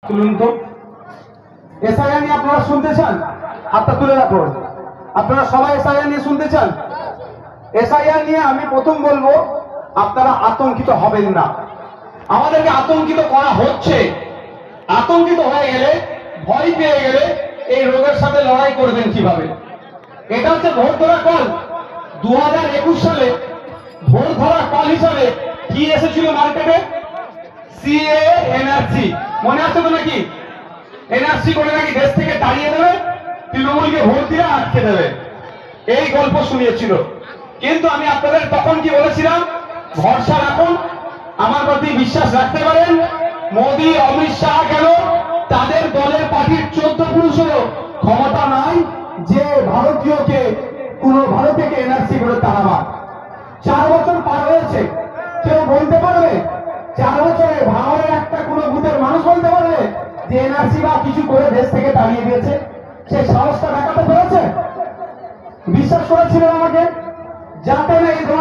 তুলুন তো এসআইআর নিয়ে আপনারা শুনতে চান? হাতটা তুলে রাখো। আপনারা সবাই এসআইআর নিয়ে শুনতে চান? এসআইআর নিয়ে আমি প্রথম বলবো, আপনারা আতঙ্কিত হবেন না। আমাদেরকে আতঙ্কিত করা হচ্ছে। আতঙ্কিত হয়ে গেলে, ভয় পেয়ে গেলে এই রোগের সাথে লড়াই করবেন কিভাবে? এটা হচ্ছে ভোট ধরা কল। 2021 সালে ভোট ধরা কল হিসাবে কি এসেছিল মার্কেটে? CA, NRC. মনে আছে তো নাকি? এনআরসি করে নাকি দেশ থেকে তাড়িয়ে দেবে, তৃণমূলকে ভোট দিয়ে আটকে দেবে, এই গল্প শুনিয়েছিল। কিন্তু আমি আপনাদের তখন কি বলেছিলাম? ভরসা রাখুন, আমার প্রতি বিশ্বাস রাখতে পারেন। মোদী, অমিত শাহ গেল, তাদের দলের পার্টির 14 পুরুষেরও ক্ষমতা নাই যে ভারতীয়কে কোন ভারতীয়কে এনআরসি করে তাড়াবা। 4 বছর পার হয়েছে, কেউ বলতে পারবে 4 বছরে ভাঙড়ের একটা কোন বুথের মানুষ বলতে পারবে যে এনআরসি বা কিছু করে দেশ থেকে তাড়িয়ে দিয়েছে? সে সাহসটা দেখাতে পেরেছে? বিশ্বাস করেছিলেন আমাকে? যাতে না এই